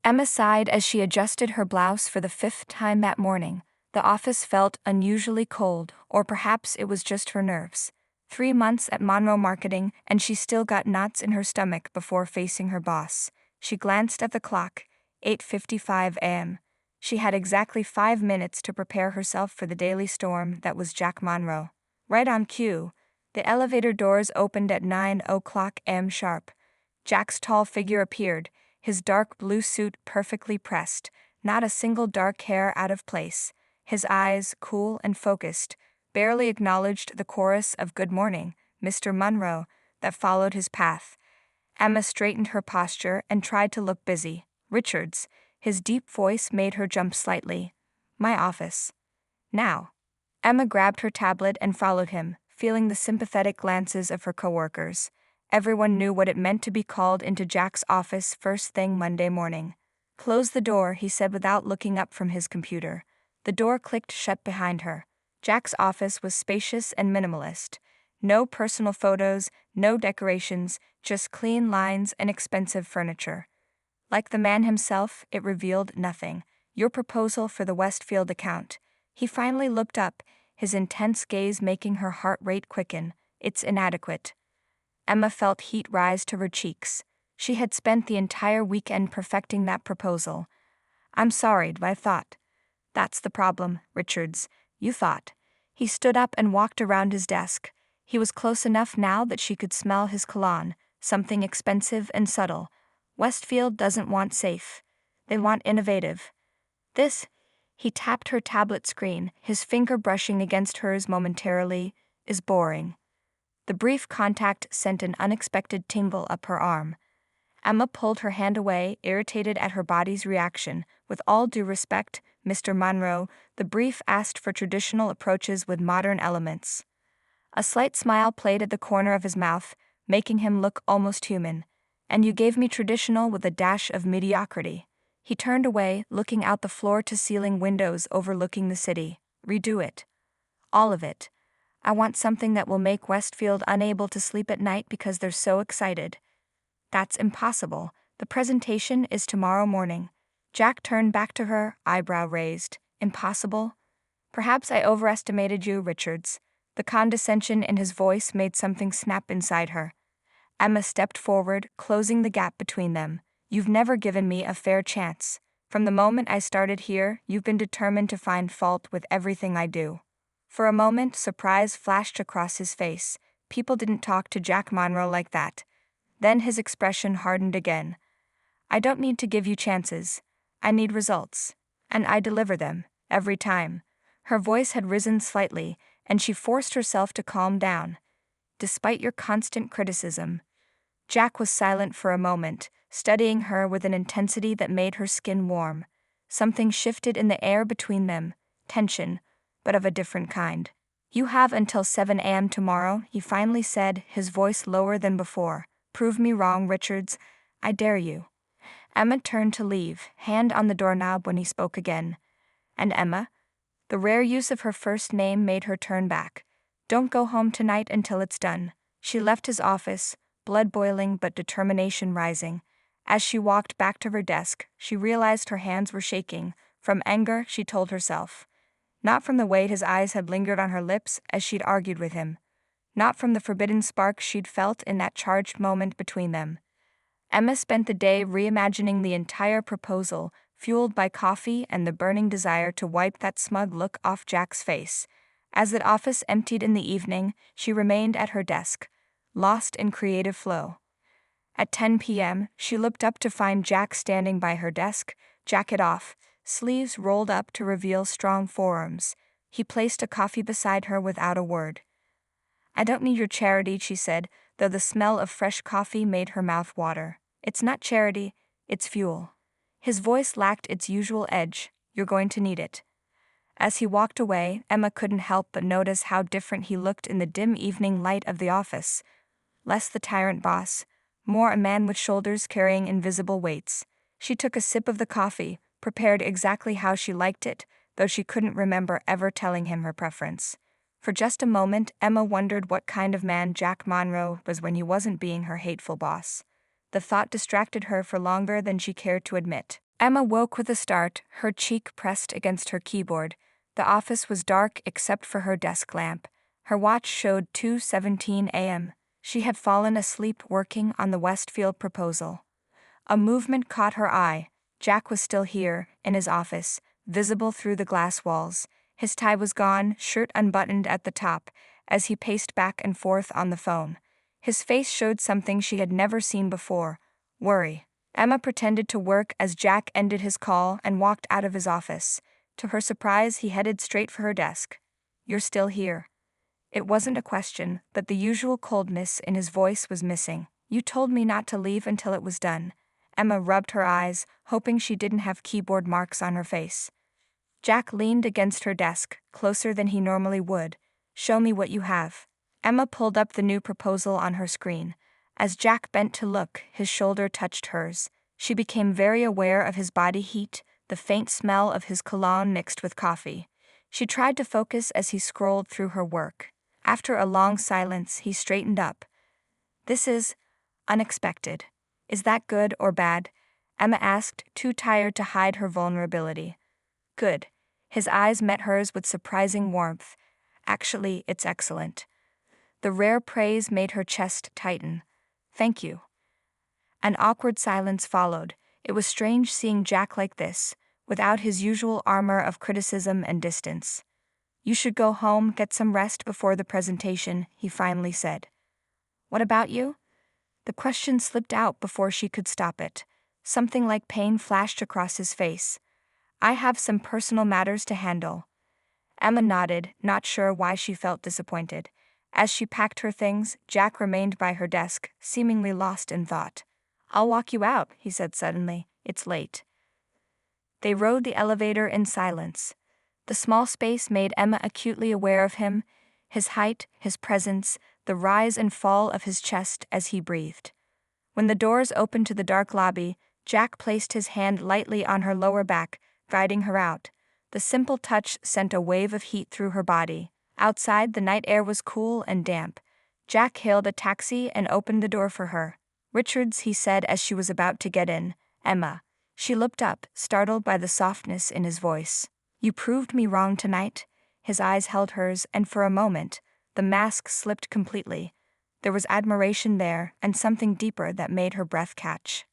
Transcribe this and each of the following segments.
Emma sighed as she adjusted her blouse for the fifth time that morning. The office felt unusually cold, or perhaps it was just her nerves. 3 months at Monroe Marketing, and she still got knots in her stomach before facing her boss. She glanced at the clock, 8:55 a.m. She had exactly 5 minutes to prepare herself for the daily storm that was Jack Monroe. Right on cue, the elevator doors opened at 9:00 a.m. sharp. Jack's tall figure appeared, his dark blue suit perfectly pressed, not a single dark hair out of place. His eyes, cool and focused, barely acknowledged the chorus of "Good morning, Mr. Monroe" that followed his path. Emma straightened her posture and tried to look busy. "Richards," his deep voice made her jump slightly. "My office." "Now." Emma grabbed her tablet and followed him, feeling the sympathetic glances of her coworkers. Everyone knew what it meant to be called into Jack's office first thing Monday morning. "Close the door," he said without looking up from his computer. The door clicked shut behind her. Jack's office was spacious and minimalist. No personal photos, no decorations, just clean lines and expensive furniture. Like the man himself, it revealed nothing. "Your proposal for the Westfield account." He finally looked up, his intense gaze making her heart rate quicken. "It's inadequate." Emma felt heat rise to her cheeks. She had spent the entire weekend perfecting that proposal. "I'm sorry, but I thought." "That's the problem, Richards. You thought." He stood up and walked around his desk. He was close enough now that she could smell his cologne, something expensive and subtle. "Westfield doesn't want safe. They want innovative. This," he tapped her tablet screen, his finger brushing against hers momentarily, "is boring." The brief contact sent an unexpected tingle up her arm. Emma pulled her hand away, irritated at her body's reaction. "With all due respect, Mr. Monroe," the brief asked for traditional approaches with modern elements. A slight smile played at the corner of his mouth, making him look almost human. "And you gave me traditional with a dash of mediocrity." He turned away, looking out the floor-to-ceiling windows overlooking the city. "Redo it. All of it. I want something that will make Westfield unable to sleep at night because they're so excited." "That's impossible. The presentation is tomorrow morning." Jack turned back to her, eyebrow raised. "Impossible? Perhaps I overestimated you, Richards." The condescension in his voice made something snap inside her. Emma stepped forward, closing the gap between them. "You've never given me a fair chance. From the moment I started here, you've been determined to find fault with everything I do." For a moment, surprise flashed across his face. People didn't talk to Jack Monroe like that. Then his expression hardened again. "I don't need to give you chances. I need results. And I deliver them, every time." Her voice had risen slightly, and she forced herself to calm down. "Despite your constant criticism." Jack was silent for a moment, studying her with an intensity that made her skin warm. Something shifted in the air between them, tension, but of a different kind. "You have until 7 a.m. tomorrow," he finally said, his voice lower than before. "Prove me wrong, Richards. I dare you." Emma turned to leave, hand on the doorknob when he spoke again. "And Emma?" The rare use of her first name made her turn back. "Don't go home tonight until it's done." She left his office, blood boiling but determination rising. As she walked back to her desk, she realized her hands were shaking. From anger, she told herself. Not from the weight his eyes had lingered on her lips as she'd argued with him. Not from the forbidden spark she'd felt in that charged moment between them. Emma spent the day reimagining the entire proposal, fueled by coffee and the burning desire to wipe that smug look off Jack's face. As the office emptied in the evening, she remained at her desk, lost in creative flow. At 10 p.m., she looked up to find Jack standing by her desk, jacket off, sleeves rolled up to reveal strong forearms. He placed a coffee beside her without a word. "I don't need your charity," she said, though the smell of fresh coffee made her mouth water. "It's not charity, it's fuel." His voice lacked its usual edge. "You're going to need it." As he walked away, Emma couldn't help but notice how different he looked in the dim evening light of the office. Less the tyrant boss, more a man with shoulders carrying invisible weights. She took a sip of the coffee, prepared exactly how she liked it, though she couldn't remember ever telling him her preference. For just a moment, Emma wondered what kind of man Jack Monroe was when he wasn't being her hateful boss. The thought distracted her for longer than she cared to admit. Emma woke with a start, her cheek pressed against her keyboard. The office was dark except for her desk lamp. Her watch showed 2:17 a.m. She had fallen asleep working on the Westfield proposal. A movement caught her eye. Jack was still here, in his office, visible through the glass walls. His tie was gone, shirt unbuttoned at the top, as he paced back and forth on the phone. His face showed something she had never seen before: worry. Emma pretended to work as Jack ended his call and walked out of his office. To her surprise, he headed straight for her desk. "You're still here." It wasn't a question, but the usual coldness in his voice was missing. "You told me not to leave until it was done." Emma rubbed her eyes, hoping she didn't have keyboard marks on her face. Jack leaned against her desk, closer than he normally would. "Show me what you have." Emma pulled up the new proposal on her screen. As Jack bent to look, his shoulder touched hers. She became very aware of his body heat, the faint smell of his cologne mixed with coffee. She tried to focus as he scrolled through her work. After a long silence, he straightened up. "This is unexpected." "Is that good or bad?" Emma asked, too tired to hide her vulnerability. "Good." His eyes met hers with surprising warmth. "Actually, it's excellent." The rare praise made her chest tighten. "Thank you." An awkward silence followed. It was strange seeing Jack like this, without his usual armor of criticism and distance. "You should go home, get some rest before the presentation," he finally said. "What about you?" The question slipped out before she could stop it. Something like pain flashed across his face. "I have some personal matters to handle." Emma nodded, not sure why she felt disappointed. As she packed her things, Jack remained by her desk, seemingly lost in thought. "I'll walk you out," he said suddenly. "It's late." They rode the elevator in silence. The small space made Emma acutely aware of him, his height, his presence, the rise and fall of his chest as he breathed. When the doors opened to the dark lobby, Jack placed his hand lightly on her lower back, guiding her out. The simple touch sent a wave of heat through her body. Outside, the night air was cool and damp. Jack hailed a taxi and opened the door for her. "Richards," he said as she was about to get in. "Emma." She looked up, startled by the softness in his voice. "You proved me wrong tonight." His eyes held hers, and for a moment, the mask slipped completely. There was admiration there, and something deeper that made her breath catch.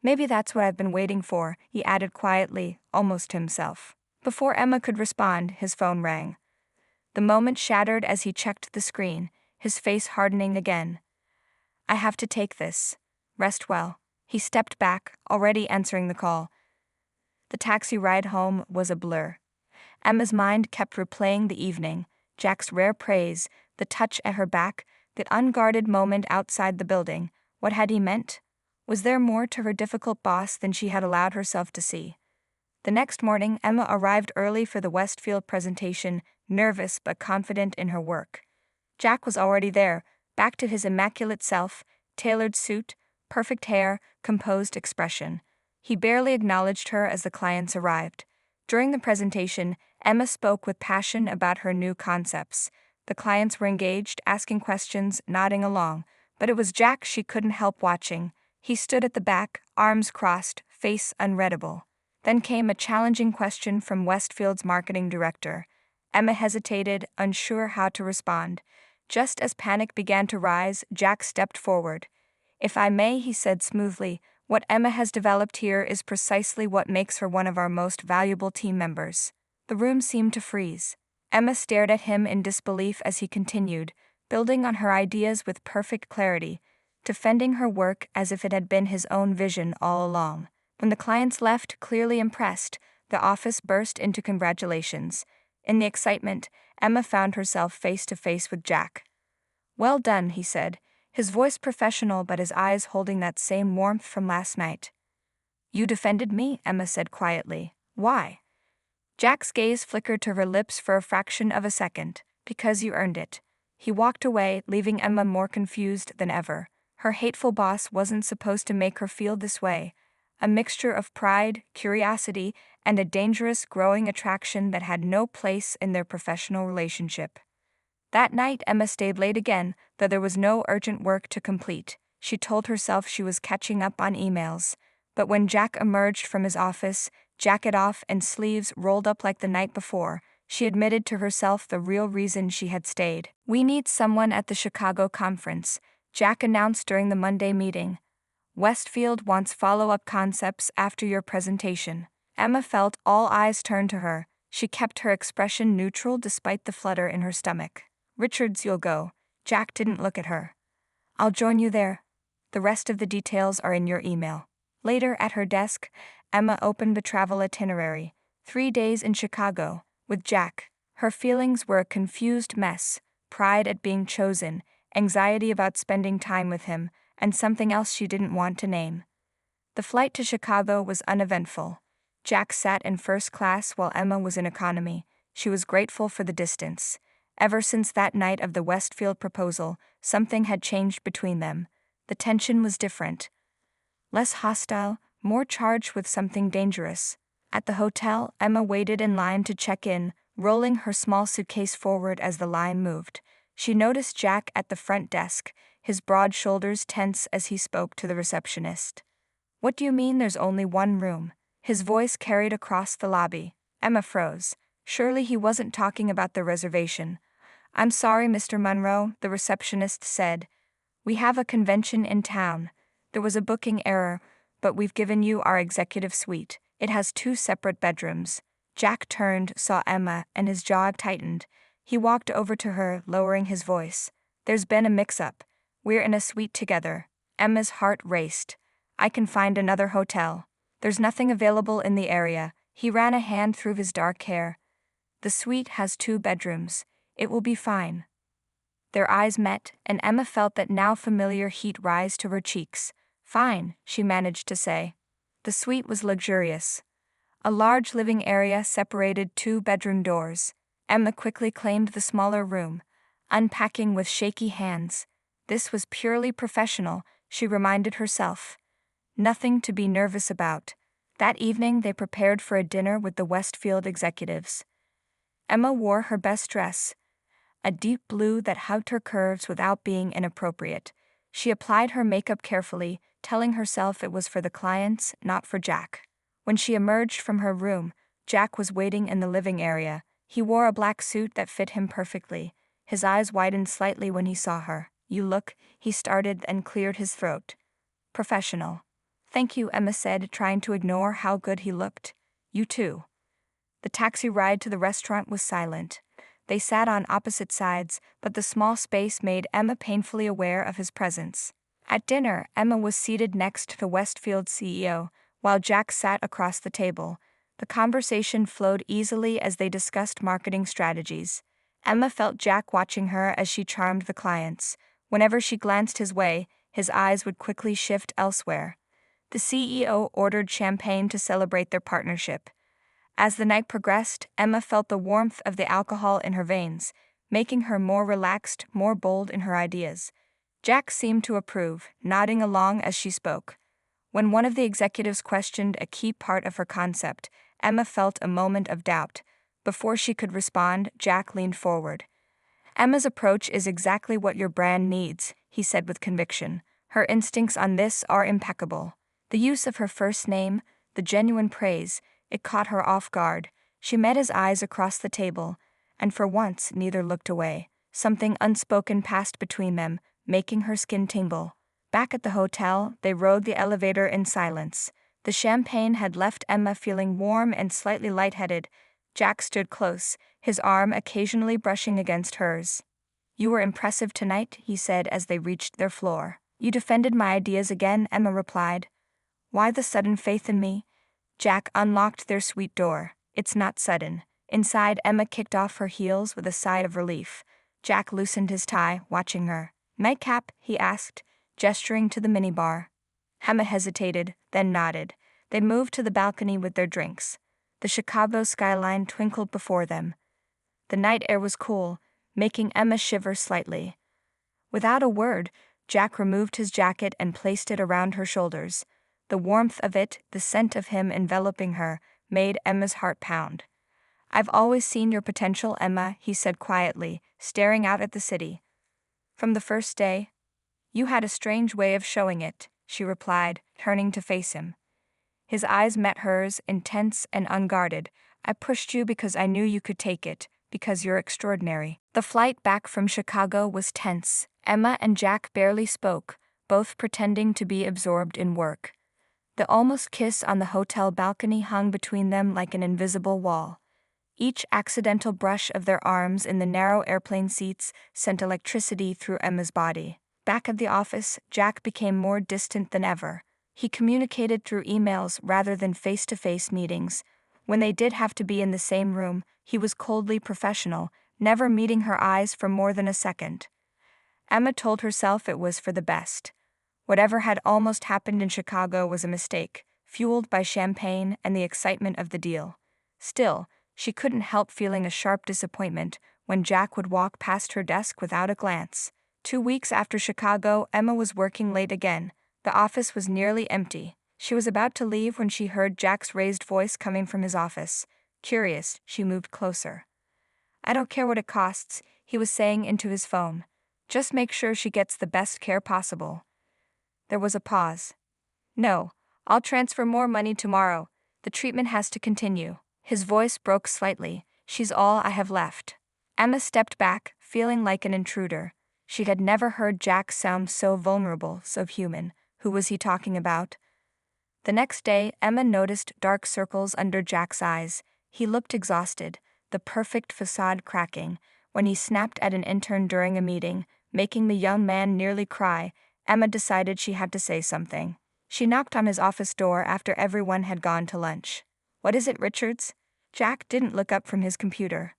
"Maybe that's what I've been waiting for," he added quietly, almost to himself. Before Emma could respond, his phone rang. The moment shattered as he checked the screen, his face hardening again. "I have to take this. Rest well." He stepped back, already answering the call. The taxi ride home was a blur. Emma's mind kept replaying the evening, Jack's rare praise, the touch at her back, the unguarded moment outside the building. What had he meant? Was there more to her difficult boss than she had allowed herself to see? The next morning, Emma arrived early for the Westfield presentation, nervous but confident in her work. Jack was already there, back to his immaculate self, tailored suit, perfect hair, composed expression. He barely acknowledged her as the clients arrived. During the presentation, Emma spoke with passion about her new concepts. The clients were engaged, asking questions, nodding along, but it was Jack she couldn't help watching. He stood at the back, arms crossed, face unreadable. Then came a challenging question from Westfield's marketing director. Emma hesitated, unsure how to respond. Just as panic began to rise, Jack stepped forward. "If I may," he said smoothly, "what Emma has developed here is precisely what makes her one of our most valuable team members." The room seemed to freeze. Emma stared at him in disbelief as he continued, building on her ideas with perfect clarity, defending her work as if it had been his own vision all along. When the clients left, clearly impressed, the office burst into congratulations. In the excitement, Emma found herself face to face with Jack. "Well done," he said, his voice professional but his eyes holding that same warmth from last night. "You defended me," Emma said quietly. "Why?" Jack's gaze flickered to her lips for a fraction of a second. "Because you earned it." He walked away, leaving Emma more confused than ever. Her hateful boss wasn't supposed to make her feel this way. A mixture of pride, curiosity, and a dangerous, growing attraction that had no place in their professional relationship. That night, Emma stayed late again, though there was no urgent work to complete. She told herself she was catching up on emails. But when Jack emerged from his office, jacket off and sleeves rolled up like the night before, she admitted to herself the real reason she had stayed. "We need someone at the Chicago conference," Jack announced during the Monday meeting. "Westfield wants follow-up concepts after your presentation." Emma felt all eyes turn to her. She kept her expression neutral despite the flutter in her stomach. "Richards, you'll go." Jack didn't look at her. "I'll join you there. The rest of the details are in your email." Later, at her desk, Emma opened the travel itinerary. 3 days in Chicago, with Jack. Her feelings were a confused mess: pride at being chosen, anxiety about spending time with him, and something else she didn't want to name. The flight to Chicago was uneventful. Jack sat in first class while Emma was in economy. She was grateful for the distance. Ever since that night of the Westfield proposal, something had changed between them. The tension was different. Less hostile, more charged with something dangerous. At the hotel, Emma waited in line to check in, rolling her small suitcase forward as the line moved. She noticed Jack at the front desk, his broad shoulders tense as he spoke to the receptionist. "What do you mean there's only one room?" His voice carried across the lobby. Emma froze. Surely he wasn't talking about the reservation. "I'm sorry, Mr. Monroe," the receptionist said. "We have a convention in town. There was a booking error, but we've given you our executive suite. It has 2 separate bedrooms." Jack turned, saw Emma, and his jaw tightened. He walked over to her, lowering his voice. "There's been a mix-up. We're in a suite together." Emma's heart raced. "I can find another hotel." "There's nothing available in the area." He ran a hand through his dark hair. "The suite has 2 bedrooms. It will be fine." Their eyes met, and Emma felt that now familiar heat rise to her cheeks. "Fine," she managed to say. The suite was luxurious. A large living area separated 2 bedroom doors. Emma quickly claimed the smaller room, unpacking with shaky hands. This was purely professional, she reminded herself. Nothing to be nervous about. That evening they prepared for a dinner with the Westfield executives. Emma wore her best dress, a deep blue that hugged her curves without being inappropriate. She applied her makeup carefully, telling herself it was for the clients, not for Jack. When she emerged from her room, Jack was waiting in the living area. He wore a black suit that fit him perfectly. His eyes widened slightly when he saw her. "You look," he started and cleared his throat. "Professional." "Thank you," Emma said, trying to ignore how good he looked. "You too." The taxi ride to the restaurant was silent. They sat on opposite sides, but the small space made Emma painfully aware of his presence. At dinner, Emma was seated next to the Westfield CEO, while Jack sat across the table. The conversation flowed easily as they discussed marketing strategies. Emma felt Jack watching her as she charmed the clients. Whenever she glanced his way, his eyes would quickly shift elsewhere. The CEO ordered champagne to celebrate their partnership. As the night progressed, Emma felt the warmth of the alcohol in her veins, making her more relaxed, more bold in her ideas. Jack seemed to approve, nodding along as she spoke. When one of the executives questioned a key part of her concept, Emma felt a moment of doubt. Before she could respond, Jack leaned forward. "Emma's approach is exactly what your brand needs," he said with conviction. "Her instincts on this are impeccable." The use of her first name, the genuine praise, it caught her off guard. She met his eyes across the table, and for once neither looked away. Something unspoken passed between them, making her skin tingle. Back at the hotel, they rode the elevator in silence. The champagne had left Emma feeling warm and slightly lightheaded. Jack stood close, his arm occasionally brushing against hers. "You were impressive tonight," he said as they reached their floor. "You defended my ideas again," Emma replied. "Why the sudden faith in me?" Jack unlocked their suite door. "It's not sudden." Inside, Emma kicked off her heels with a sigh of relief. Jack loosened his tie, watching her. "Nightcap?" he asked, gesturing to the minibar. Emma hesitated, then nodded. They moved to the balcony with their drinks. The Chicago skyline twinkled before them. The night air was cool, making Emma shiver slightly. Without a word, Jack removed his jacket and placed it around her shoulders. The warmth of it, the scent of him enveloping her, made Emma's heart pound. "I've always seen your potential, Emma," he said quietly, staring out at the city. "From the first day." "You had a strange way of showing it," she replied, turning to face him. His eyes met hers, intense and unguarded. I pushed you because I knew you could take it, because you're extraordinary. The flight back from Chicago was tense. Emma and Jack barely spoke, both pretending to be absorbed in work. The almost kiss on the hotel balcony hung between them like an invisible wall. Each accidental brush of their arms in the narrow airplane seats sent electricity through Emma's body. Back at the office, Jack became more distant than ever. He communicated through emails rather than face-to-face meetings. When they did have to be in the same room, he was coldly professional, never meeting her eyes for more than a second. Emma told herself it was for the best. Whatever had almost happened in Chicago was a mistake, fueled by champagne and the excitement of the deal. Still, she couldn't help feeling a sharp disappointment when Jack would walk past her desk without a glance. 2 weeks after Chicago, Emma was working late again. The office was nearly empty. She was about to leave when she heard Jack's raised voice coming from his office. Curious, she moved closer. "I don't care what it costs," he was saying into his phone. "Just make sure she gets the best care possible." There was a pause. "No, I'll transfer more money tomorrow. The treatment has to continue." His voice broke slightly. "She's all I have left." Emma stepped back, feeling like an intruder. She had never heard Jack sound so vulnerable, so human. Who was he talking about? The next day, Emma noticed dark circles under Jack's eyes. He looked exhausted, the perfect facade cracking. When he snapped at an intern during a meeting, making the young man nearly cry, Emma decided she had to say something. She knocked on his office door after everyone had gone to lunch. "What is it, Richards?" Jack didn't look up from his computer.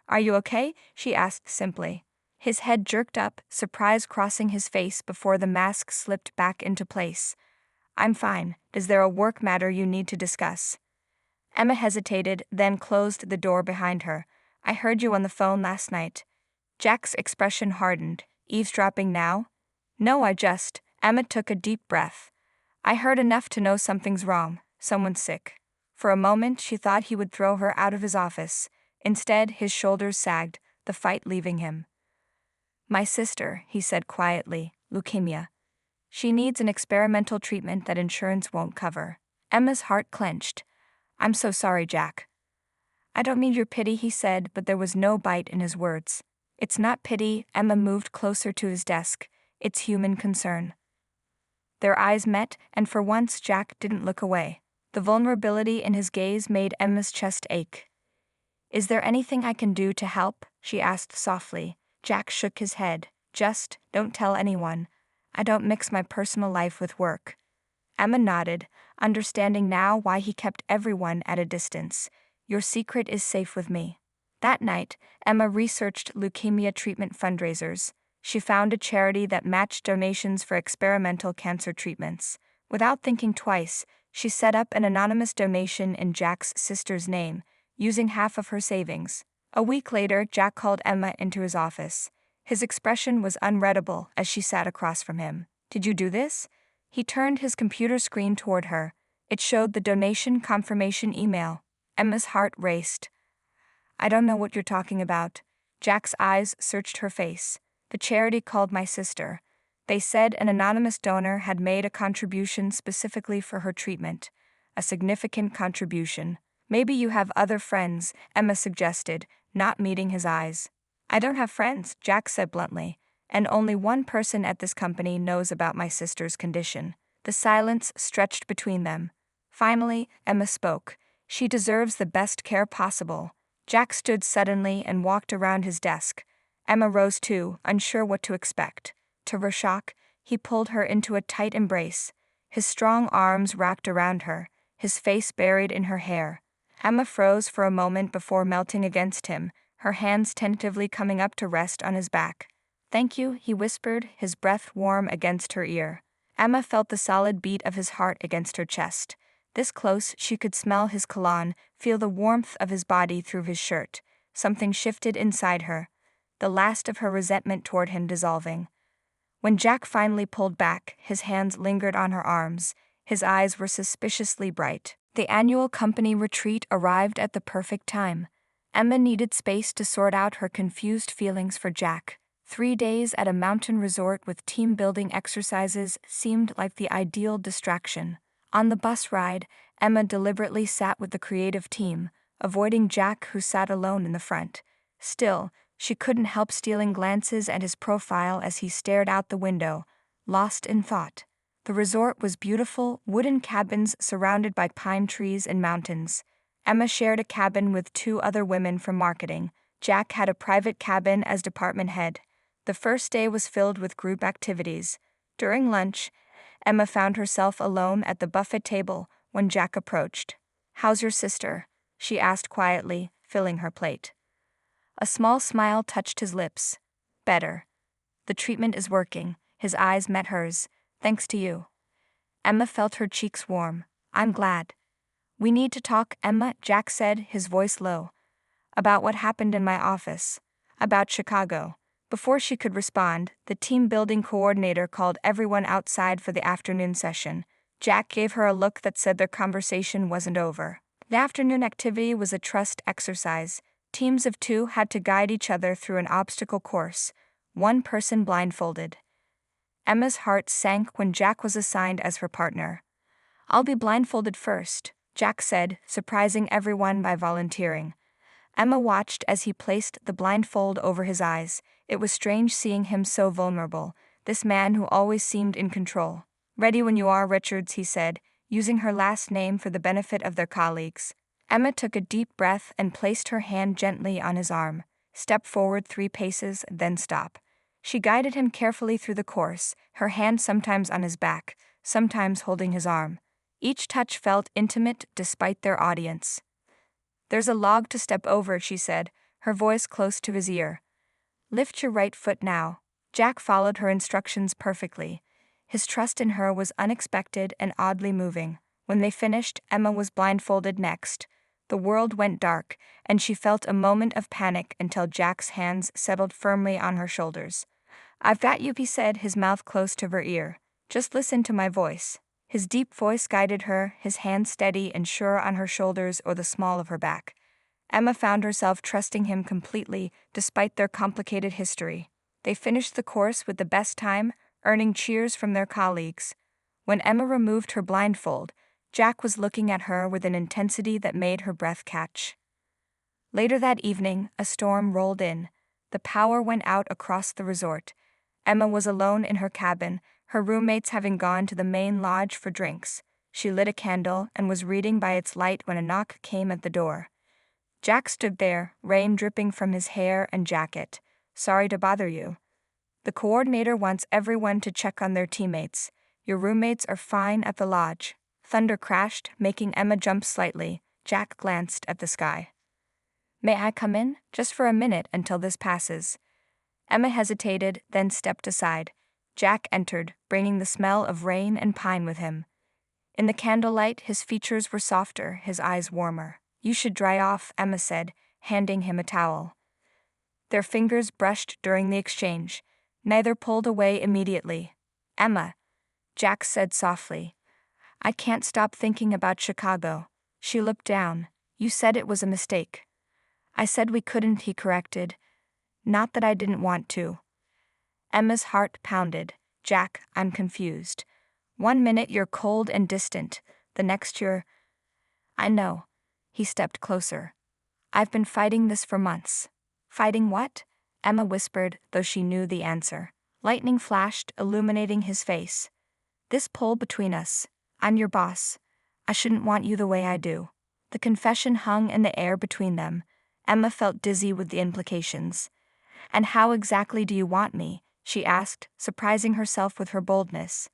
"Are you okay?" she asked simply. His head jerked up, surprise crossing his face before the mask slipped back into place. "I'm fine. Is there a work matter you need to discuss?" Emma hesitated, then closed the door behind her. "I heard you on the phone last night." Jack's expression hardened. "Eavesdropping now?" "No, Emma took a deep breath. "I heard enough to know something's wrong. Someone's sick." For a moment, she thought he would throw her out of his office. Instead, his shoulders sagged, the fight leaving him. "My sister," he said quietly, "leukemia. She needs an experimental treatment that insurance won't cover." Emma's heart clenched. "I'm so sorry, Jack." "I don't mean your pity," he said, but there was no bite in his words. "It's not pity." Emma moved closer to his desk. "It's human concern." Their eyes met, and for once Jack didn't look away. The vulnerability in his gaze made Emma's chest ache. "Is there anything I can do to help?" she asked softly. Jack shook his head. "Just, don't tell anyone. I don't mix my personal life with work." Emma nodded, understanding now why he kept everyone at a distance. "Your secret is safe with me." That night, Emma researched leukemia treatment fundraisers. She found a charity that matched donations for experimental cancer treatments. Without thinking twice, she set up an anonymous donation in Jack's sister's name, using half of her savings. A week later, Jack called Emma into his office. His expression was unreadable as she sat across from him. "Did you do this?" He turned his computer screen toward her. It showed the donation confirmation email. Emma's heart raced. "I don't know what you're talking about." Jack's eyes searched her face. "The charity called my sister. They said an anonymous donor had made a contribution specifically for her treatment. A significant contribution. Maybe you have other friends," Emma suggested, not meeting his eyes. "I don't have friends," Jack said bluntly, "and only one person at this company knows about my sister's condition." The silence stretched between them. Finally, Emma spoke. "She deserves the best care possible." Jack stood suddenly and walked around his desk. Emma rose too, unsure what to expect. To her shock, he pulled her into a tight embrace. His strong arms wrapped around her, his face buried in her hair. Emma froze for a moment before melting against him, her hands tentatively coming up to rest on his back. "Thank you," he whispered, his breath warm against her ear. Emma felt the solid beat of his heart against her chest. This close, she could smell his cologne, feel the warmth of his body through his shirt. Something shifted inside her, the last of her resentment toward him dissolving. When Jack finally pulled back, his hands lingered on her arms. His eyes were suspiciously bright. The annual company retreat arrived at the perfect time. Emma needed space to sort out her confused feelings for Jack. 3 days at a mountain resort with team-building exercises seemed like the ideal distraction. On the bus ride, Emma deliberately sat with the creative team, avoiding Jack, who sat alone in the front. Still, she couldn't help stealing glances at his profile as he stared out the window, lost in thought. The resort was beautiful, wooden cabins surrounded by pine trees and mountains. Emma shared a cabin with 2 other women from marketing. Jack had a private cabin as department head. The first day was filled with group activities. During lunch, Emma found herself alone at the buffet table when Jack approached. "How's your sister?" she asked quietly, filling her plate. A small smile touched his lips. "Better. The treatment is working." His eyes met hers. "Thanks to you." Emma felt her cheeks warm. "I'm glad." "We need to talk, Emma," Jack said, his voice low. "About what happened in my office. About Chicago." Before she could respond, the team-building coordinator called everyone outside for the afternoon session. Jack gave her a look that said their conversation wasn't over. The afternoon activity was a trust exercise. Teams of 2 had to guide each other through an obstacle course, one person blindfolded. Emma's heart sank when Jack was assigned as her partner. "I'll be blindfolded first," Jack said, surprising everyone by volunteering. Emma watched as he placed the blindfold over his eyes. It was strange seeing him so vulnerable, this man who always seemed in control. "Ready when you are, Richards," he said, using her last name for the benefit of their colleagues. Emma took a deep breath and placed her hand gently on his arm. "Step forward 3 paces, then stop." She guided him carefully through the course, her hand sometimes on his back, sometimes holding his arm. Each touch felt intimate despite their audience. "There's a log to step over," she said, her voice close to his ear. "Lift your right foot now." Jack followed her instructions perfectly. His trust in her was unexpected and oddly moving. When they finished, Emma was blindfolded next. The world went dark, and she felt a moment of panic until Jack's hands settled firmly on her shoulders. "I've got you," he said, his mouth close to her ear. "Just listen to my voice." His deep voice guided her, his hand steady and sure on her shoulders or the small of her back. Emma found herself trusting him completely, despite their complicated history. They finished the course with the best time, earning cheers from their colleagues. When Emma removed her blindfold, Jack was looking at her with an intensity that made her breath catch. Later that evening, a storm rolled in. The power went out across the resort. Emma was alone in her cabin, her roommates having gone to the main lodge for drinks. She lit a candle and was reading by its light when a knock came at the door. Jack stood there, rain dripping from his hair and jacket. "Sorry to bother you. The coordinator wants everyone to check on their teammates. Your roommates are fine at the lodge." Thunder crashed, making Emma jump slightly. Jack glanced at the sky. "May I come in? Just for a minute until this passes." Emma hesitated, then stepped aside. Jack entered, bringing the smell of rain and pine with him. In the candlelight, his features were softer, his eyes warmer. "You should dry off," Emma said, handing him a towel. Their fingers brushed during the exchange. Neither pulled away immediately. "Emma," Jack said softly, "I can't stop thinking about Chicago." She looked down. "You said it was a mistake." "I said we couldn't," he corrected. "Not that I didn't want to." Emma's heart pounded. "Jack, I'm confused. One minute you're cold and distant, the next you're—" "I know." He stepped closer. "I've been fighting this for months." "Fighting what?" Emma whispered, though she knew the answer. Lightning flashed, illuminating his face. "This pull between us. I'm your boss. I shouldn't want you the way I do." The confession hung in the air between them. Emma felt dizzy with the implications. "And how exactly do you want me?" she asked, surprising herself with her boldness.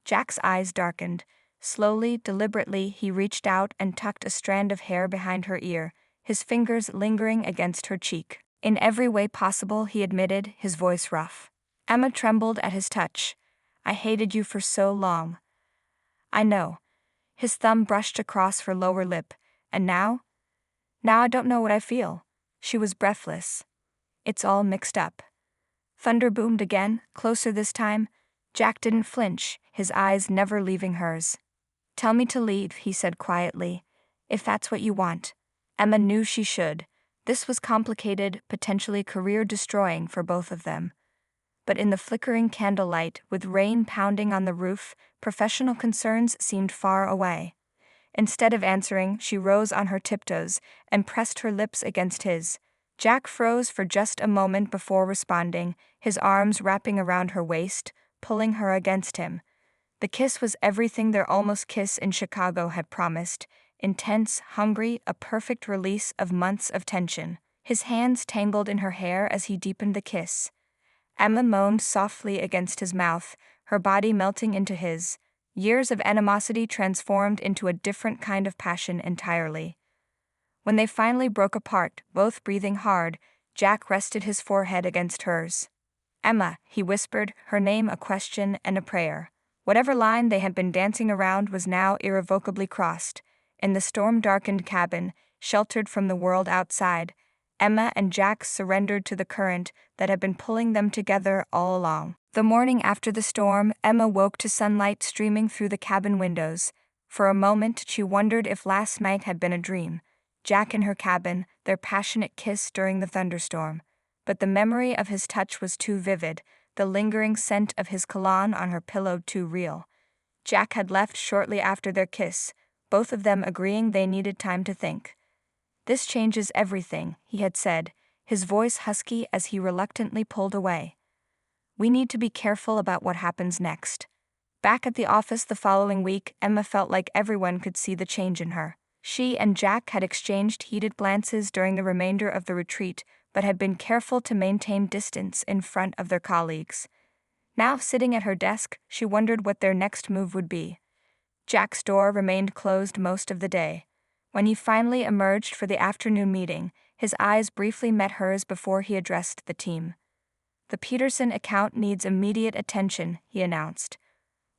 Jack's eyes darkened. Slowly, deliberately, he reached out and tucked a strand of hair behind her ear, his fingers lingering against her cheek. "In every way possible," he admitted, his voice rough. Emma trembled at his touch. "I hated you for so long." "I know." His thumb brushed across her lower lip. "And now? Now I don't know what I feel." She was breathless. "It's all mixed up." Thunder boomed again, closer this time. Jack didn't flinch, his eyes never leaving hers. "Tell me to leave," he said quietly, "if that's what you want." Emma knew she should. This was complicated, potentially career-destroying for both of them. but in the flickering candlelight, with rain pounding on the roof, professional concerns seemed far away. Instead of answering, she rose on her tiptoes and pressed her lips against his. Jack froze for just a moment before responding, his arms wrapping around her waist, pulling her against him. The kiss was everything their almost kiss in Chicago had promised: intense, hungry, a perfect release of months of tension. His hands tangled in her hair as he deepened the kiss. Emma moaned softly against his mouth, her body melting into his. Years of animosity transformed into a different kind of passion entirely. When they finally broke apart, both breathing hard, Jack rested his forehead against hers. "Emma," he whispered, her name a question and a prayer. Whatever line they had been dancing around was now irrevocably crossed. In the storm-darkened cabin, sheltered from the world outside, Emma and Jack surrendered to the current that had been pulling them together all along. The morning after the storm, Emma woke to sunlight streaming through the cabin windows. For a moment, she wondered if last night had been a dream. Jack in her cabin, their passionate kiss during the thunderstorm. But the memory of his touch was too vivid, the lingering scent of his cologne on her pillow too real. Jack had left shortly after their kiss, both of them agreeing they needed time to think. "This changes everything," he had said, his voice husky as he reluctantly pulled away. "We need to be careful about what happens next." Back at the office the following week, Emma felt like everyone could see the change in her. She and Jack had exchanged heated glances during the remainder of the retreat, but had been careful to maintain distance in front of their colleagues. Now, sitting at her desk, she wondered what their next move would be. Jack's door remained closed most of the day. When he finally emerged for the afternoon meeting, his eyes briefly met hers before he addressed the team. "The Peterson account needs immediate attention," he announced.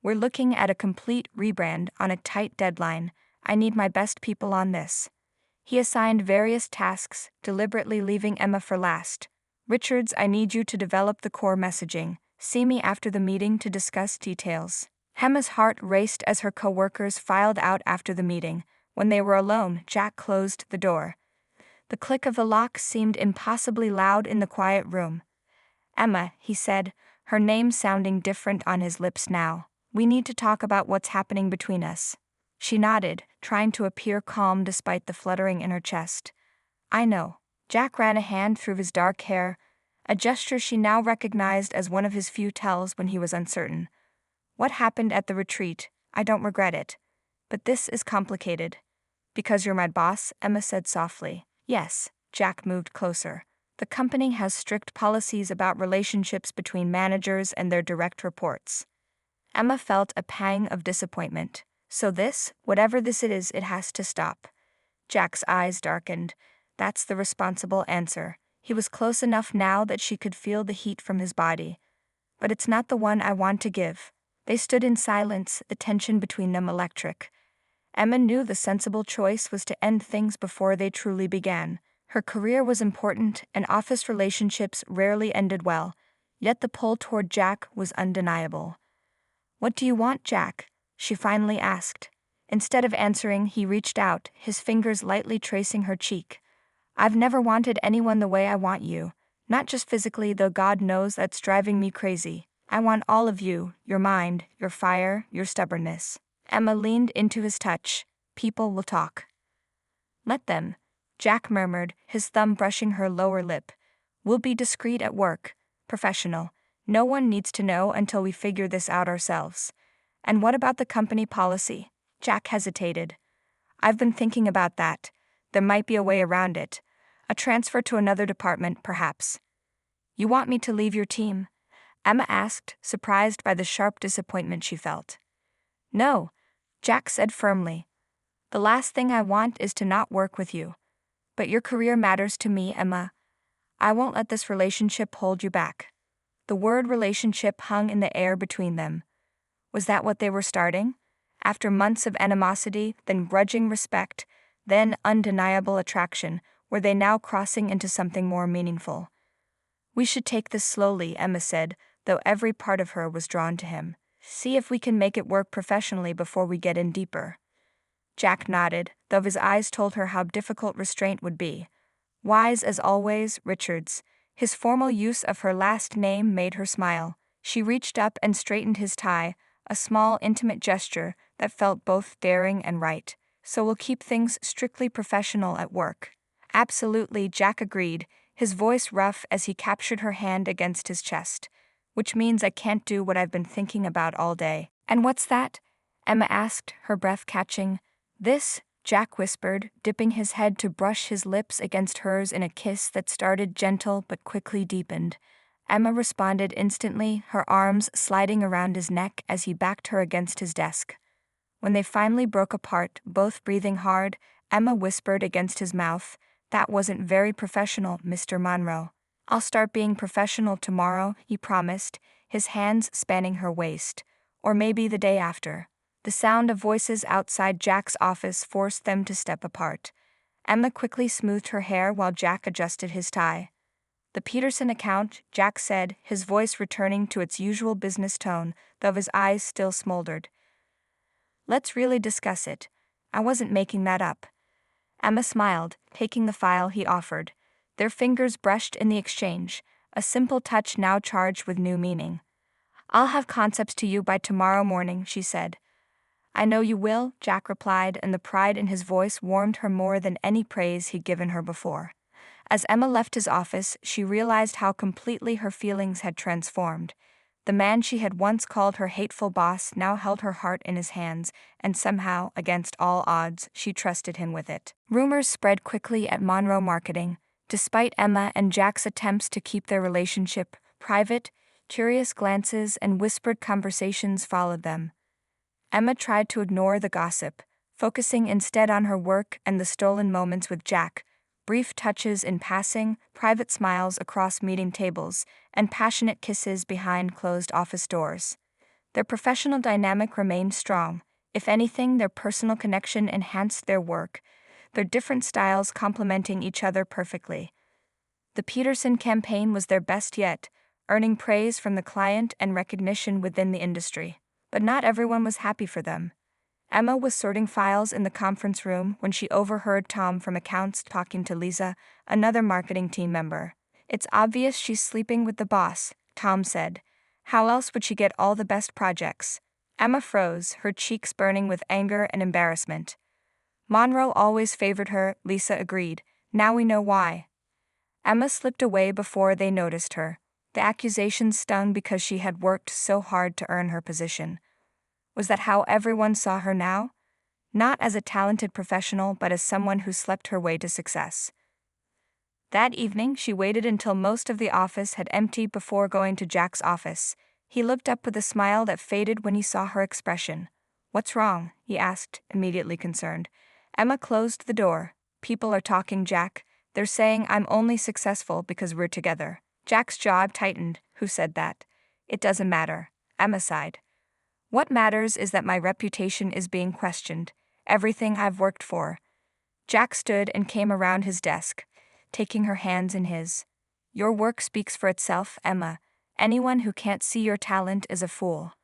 "We're looking at a complete rebrand on a tight deadline. I need my best people on this." He assigned various tasks, deliberately leaving Emma for last. "Richards, I need you to develop the core messaging. See me after the meeting to discuss details." Emma's heart raced as her coworkers filed out after the meeting. When they were alone, Jack closed the door. The click of the lock seemed impossibly loud in the quiet room. "Emma," he said, her name sounding different on his lips now. "We need to talk about what's happening between us." She nodded, trying to appear calm despite the fluttering in her chest. "I know." Jack ran a hand through his dark hair, a gesture she now recognized as one of his few tells when he was uncertain. "What happened at the retreat? I don't regret it. But this is complicated." "Because you're my boss," Emma said softly. "Yes." Jack moved closer. "The company has strict policies about relationships between managers and their direct reports." Emma felt a pang of disappointment. "So this, whatever this is, it has to stop." Jack's eyes darkened. That's the responsible answer. He was close enough now that she could feel the heat from his body. "But it's not the one I want to give." They stood in silence, the tension between them electric. Emma knew the sensible choice was to end things before they truly began. Her career was important, and office relationships rarely ended well, yet the pull toward Jack was undeniable. "What do you want, Jack?" she finally asked. Instead of answering, he reached out, his fingers lightly tracing her cheek. "I've never wanted anyone the way I want you. Not just physically, though God knows that's driving me crazy. I want all of you, your mind, your fire, your stubbornness." Emma leaned into his touch. "People will talk." "Let them," Jack murmured, his thumb brushing her lower lip. "We'll be discreet at work, professional. No one needs to know until we figure this out ourselves." "And what about the company policy?" Jack hesitated. "I've been thinking about that. There might be a way around it. A transfer to another department, perhaps." "You want me to leave your team?" Emma asked, surprised by the sharp disappointment she felt. "No," Jack said firmly. "The last thing I want is to not work with you. But your career matters to me, Emma. I won't let this relationship hold you back." The word relationship hung in the air between them. Was that what they were starting? After months of animosity, then grudging respect, then undeniable attraction, were they now crossing into something more meaningful? "We should take this slowly," Emma said, though every part of her was drawn to him. "See if we can make it work professionally before we get in deeper." Jack nodded, though his eyes told her how difficult restraint would be. Wise as always, Richards. His formal use of her last name made her smile. She reached up and straightened his tie, a small, intimate gesture that felt both daring and right. So we'll keep things strictly professional at work. Absolutely, Jack agreed, his voice rough as he captured her hand against his chest. Which means I can't do what I've been thinking about all day. And what's that? Emma asked, her breath catching. This, Jack whispered, dipping his head to brush his lips against hers in a kiss that started gentle but quickly deepened. Emma responded instantly, her arms sliding around his neck as he backed her against his desk. When they finally broke apart, both breathing hard, Emma whispered against his mouth, "That wasn't very professional, Mr. Monroe." "I'll start being professional tomorrow," he promised, his hands spanning her waist. "Or maybe the day after." The sound of voices outside Jack's office forced them to step apart. Emma quickly smoothed her hair while Jack adjusted his tie. "The Peterson account," Jack said, his voice returning to its usual business tone, though his eyes still smoldered. "Let's really discuss it. I wasn't making that up." Emma smiled, taking the file he offered. Their fingers brushed in the exchange, a simple touch now charged with new meaning. "I'll have concepts to you by tomorrow morning," she said. "I know you will," Jack replied, and the pride in his voice warmed her more than any praise he'd given her before. As Emma left his office, she realized how completely her feelings had transformed. The man she had once called her hateful boss now held her heart in his hands, and somehow, against all odds, she trusted him with it. Rumors spread quickly at Monroe Marketing. Despite Emma and Jack's attempts to keep their relationship private, curious glances and whispered conversations followed them. Emma tried to ignore the gossip, focusing instead on her work and the stolen moments with Jack, brief touches in passing, private smiles across meeting tables, and passionate kisses behind closed office doors. Their professional dynamic remained strong. If anything, their personal connection enhanced their work, their different styles complementing each other perfectly. The Peterson campaign was their best yet, earning praise from the client and recognition within the industry. But not everyone was happy for them. Emma was sorting files in the conference room when she overheard Tom from accounts talking to Lisa, another marketing team member. "It's obvious she's sleeping with the boss," Tom said. "How else would she get all the best projects?" Emma froze, her cheeks burning with anger and embarrassment. "Monroe always favored her," Lisa agreed. "Now we know why." Emma slipped away before they noticed her. The accusations stung because she had worked so hard to earn her position. Was that how everyone saw her now? Not as a talented professional, but as someone who slept her way to success. That evening, she waited until most of the office had emptied before going to Jack's office. He looked up with a smile that faded when he saw her expression. "What's wrong?" he asked, immediately concerned. Emma closed the door. "People are talking, Jack. They're saying I'm only successful because we're together." Jack's jaw tightened. "Who said that?" "It doesn't matter." Emma sighed. "What matters is that my reputation is being questioned. Everything I've worked for." Jack stood and came around his desk, taking her hands in his. "Your work speaks for itself, Emma. Anyone who can't see your talent is a fool."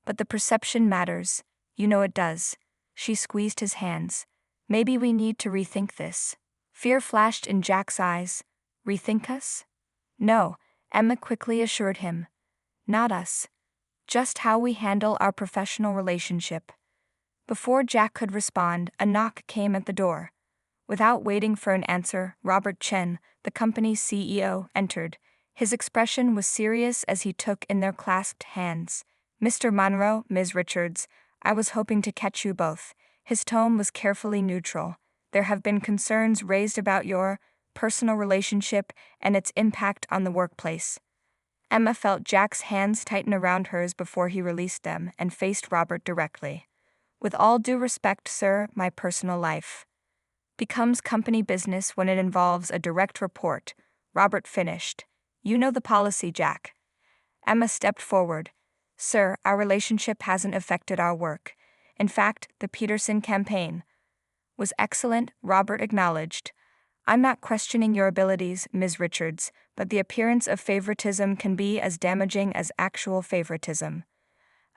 "But the perception matters. You know it does." She squeezed his hands. "Maybe we need to rethink this." Fear flashed in Jack's eyes. "Rethink us?" "No," Emma quickly assured him. "Not us. Just how we handle our professional relationship." Before Jack could respond, a knock came at the door. Without waiting for an answer, Robert Chen, the company's CEO, entered. His expression was serious as he took in their clasped hands. "Mr. Monroe, Ms. Richards, I was hoping to catch you both." His tone was carefully neutral. "There have been concerns raised about your personal relationship and its impact on the workplace." Emma felt Jack's hands tighten around hers before he released them and faced Robert directly. "With all due respect, sir, my personal life becomes company business when it involves a direct report," Robert finished. "You know the policy, Jack." Emma stepped forward. "Sir, our relationship hasn't affected our work. In fact, the Peterson campaign was excellent," Robert acknowledged. "I'm not questioning your abilities, Ms. Richards, but the appearance of favoritism can be as damaging as actual favoritism."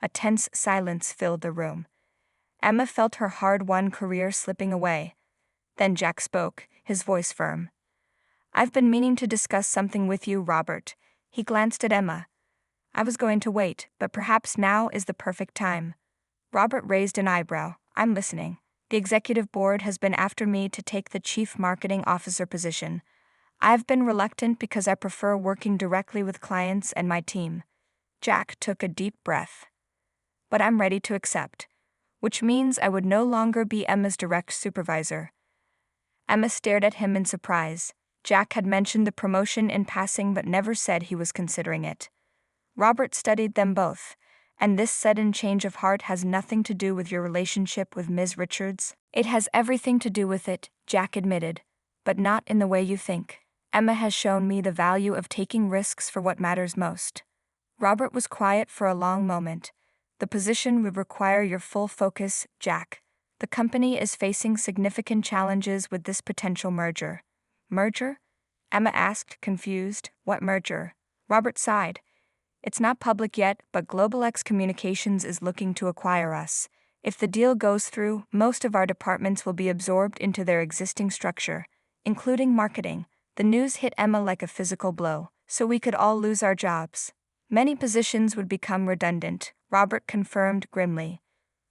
A tense silence filled the room. Emma felt her hard-won career slipping away. Then Jack spoke, his voice firm. I've been meaning to discuss something with you, Robert. He glanced at Emma. I was going to wait, but perhaps now is the perfect time. Robert raised an eyebrow. I'm listening. The executive board has been after me to take the chief marketing officer position. I've been reluctant because I prefer working directly with clients and my team. Jack took a deep breath. But I'm ready to accept, which means I would no longer be Emma's direct supervisor. Emma stared at him in surprise. Jack had mentioned the promotion in passing but never said he was considering it. Robert studied them both. And this sudden change of heart has nothing to do with your relationship with Ms. Richards. It has everything to do with it, Jack admitted, but not in the way you think. Emma has shown me the value of taking risks for what matters most. Robert was quiet for a long moment. The position would require your full focus, Jack. The company is facing significant challenges with this potential merger. Merger? Emma asked, confused. What merger? Robert sighed. It's not public yet, but GlobalX Communications is looking to acquire us. If the deal goes through, most of our departments will be absorbed into their existing structure, including marketing. The news hit Emma like a physical blow, so we could all lose our jobs. Many positions would become redundant, Robert confirmed grimly.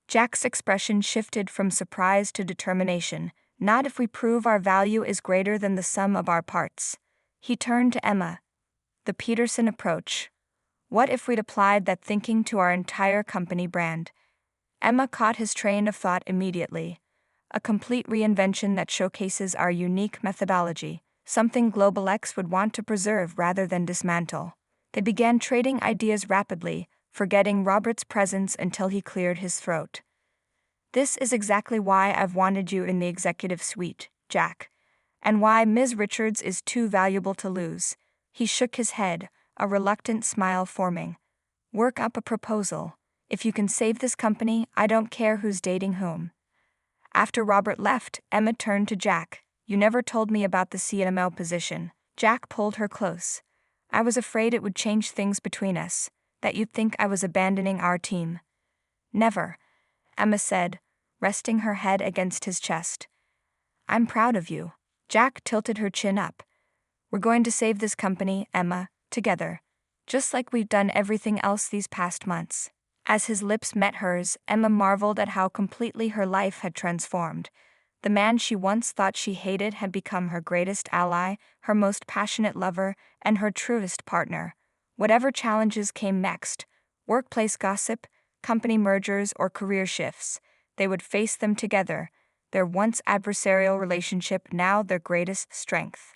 Jack's expression shifted from surprise to determination. Not if we prove our value is greater than the sum of our parts. He turned to Emma. The Peterson approach. What if we'd applied that thinking to our entire company brand? Emma caught his train of thought immediately. A complete reinvention that showcases our unique methodology, something GlobalX would want to preserve rather than dismantle. They began trading ideas rapidly, forgetting Robert's presence until he cleared his throat. This is exactly why I've wanted you in the executive suite, Jack. And why Ms. Richards is too valuable to lose. He shook his head, a reluctant smile forming. Work up a proposal. If you can save this company, I don't care who's dating whom. After Robert left, Emma turned to Jack. You never told me about the CML position. Jack pulled her close. I was afraid it would change things between us, that you'd think I was abandoning our team. Never, Emma said, resting her head against his chest. I'm proud of you. Jack tilted her chin up. We're going to save this company, Emma, together, just like we've done everything else these past months. As his lips met hers, Emma marveled at how completely her life had transformed. The man she once thought she hated had become her greatest ally, her most passionate lover, and her truest partner. Whatever challenges came next, workplace gossip, company mergers, or career shifts, they would face them together, their once adversarial relationship now their greatest strength.